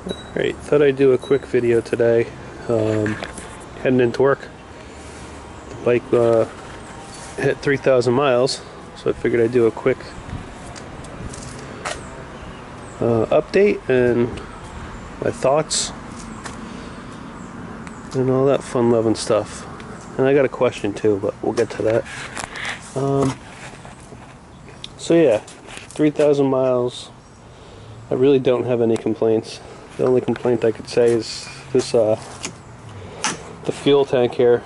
Alright, thought I'd do a quick video today. Heading into work. The bike hit 3,000 miles, so I figured I'd do a quick update and my thoughts and all that fun-loving stuff. And I got a question too, but we'll get to that. So yeah, 3,000 miles. I really don't have any complaints. The only complaint I could say is this, the fuel tank here,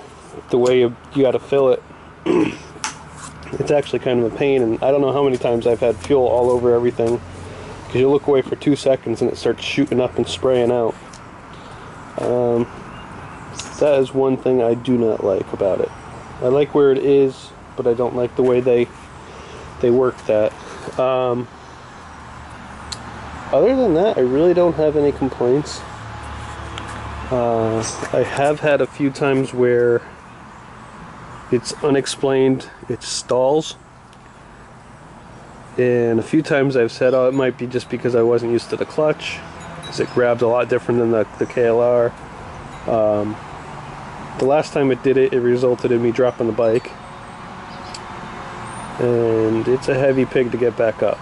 the way you gotta fill it. It's actually kind of a pain, and I don't know how many times I've had fuel all over everything, because you look away for 2 seconds and it starts shooting up and spraying out. That is one thing I do not like about it. I like where it is, but I don't like the way they work that. Other than that, I really don't have any complaints. I have had a few times where it's unexplained, it stalls. And a few times I've said, oh, it might be just because I wasn't used to the clutch, because it grabs a lot different than the KLR. The last time it did it, it resulted in me dropping the bike. And it's a heavy pig to get back up.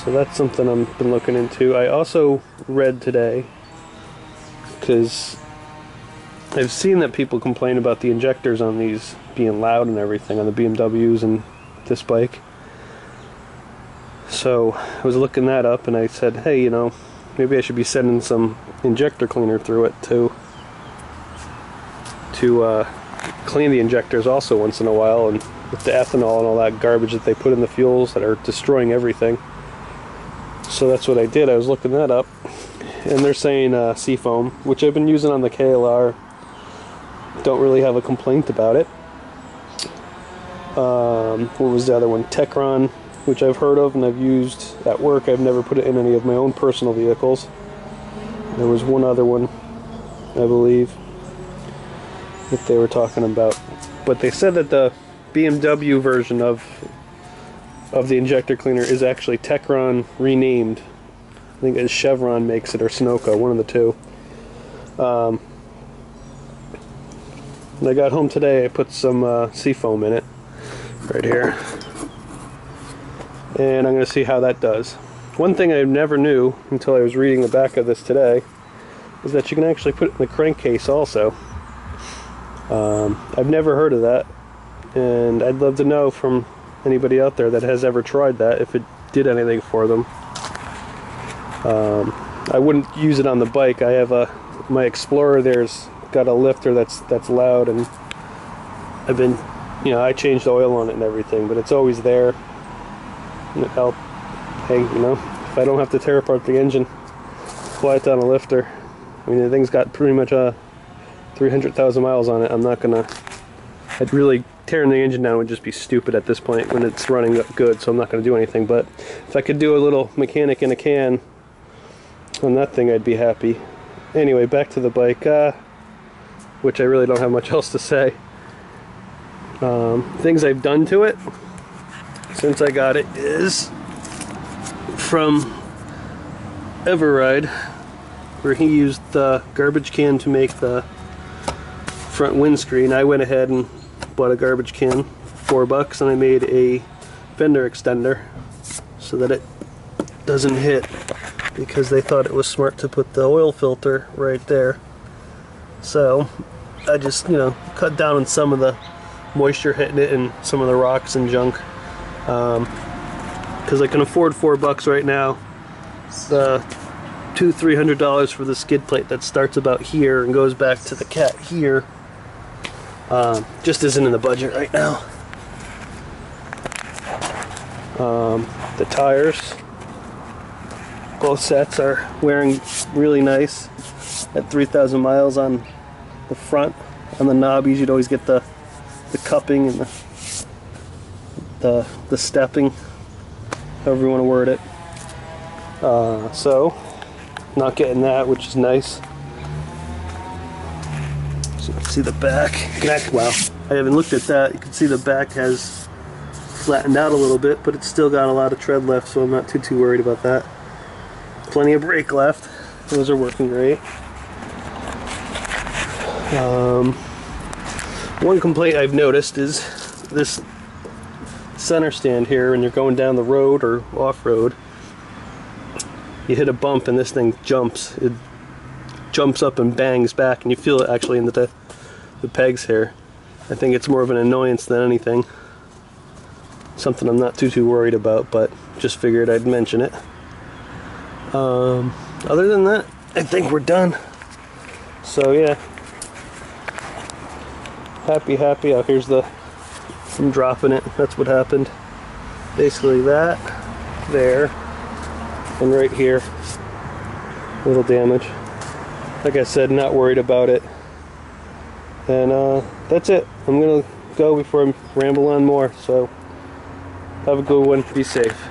So that's something I've been looking into. I also read today, because I've seen that people complain about the injectors on these being loud and everything on the BMWs and this bike. So I was looking that up and I said, hey, you know, maybe I should be sending some injector cleaner through it to clean the injectors also once in a while, and with the ethanol and all that garbage that they put in the fuels that are destroying everything. So that's what I did. I was looking that up, and they're saying Seafoam, which I've been using on the KLR. Don't really have a complaint about it. What was the other one? Techron, which I've heard of and I've used at work. I've never put it in any of my own personal vehicles. There was one other one, I believe, that they were talking about. But they said that the BMW version of the injector cleaner is actually Techron renamed. I think it's Chevron makes it, or Sunoco, one of the two. When I got home today, I put some Seafoam in it, right here. And I'm going to see how that does. One thing I never knew until I was reading the back of this today is that you can actually put it in the crankcase also. I've never heard of that, and I'd love to know from anybody out there that has ever tried that if it did anything for them. I wouldn't use it on the bike. I have my Explorer there's got a lifter that's loud, and I've been, you know, I changed the oil on it and everything, but it's always there. And it helped. Hey, you know, if I don't have to tear apart the engine, fly it down a lifter. I mean, the thing's got pretty much 300,000 miles on it. I'm not gonna. I'd really tearing the engine down would just be stupid at this point when it's running good. So I'm not gonna do anything. But if I could do a little mechanic in a can on that thing, I'd be happy. Anyway, back to the bike, which I really don't have much else to say. Things I've done to it since I got it is from Everride, where he used the garbage can to make the front windscreen. I went ahead and bought a garbage can for $4, and I made a fender extender so that it doesn't hit, because they thought it was smart to put the oil filter right there. So I just, you know, cut down on some of the moisture hitting it and some of the rocks and junk, because I can afford $4 right now. The $200-300 for the skid plate that starts about here and goes back to the cat here just isn't in the budget right now. The tires, both sets are wearing really nice at 3,000 miles on the front. On the knobbies, you'd always get the cupping and the stepping, however you want to word it. So not getting that, which is nice. So you can see the back. Wow, I haven't looked at that. You can see the back has flattened out a little bit, but it's still got a lot of tread left, so I'm not too worried about that. Plenty of brake left. Those are working great. One complaint I've noticed is this center stand here when you're going down the road or off-road. You hit a bump and this thing jumps. It jumps up and bangs back, and you feel it actually in the pegs here. I think it's more of an annoyance than anything. Something I'm not too worried about, but just figured I'd mention it. Other than that, I think we're done. So yeah, happy. Oh, here's I'm dropping it. That's what happened. Basically that, there, and right here. A little damage. Like I said, not worried about it. And that's it. I'm gonna go before I ramble on more. So have a good one. Be safe.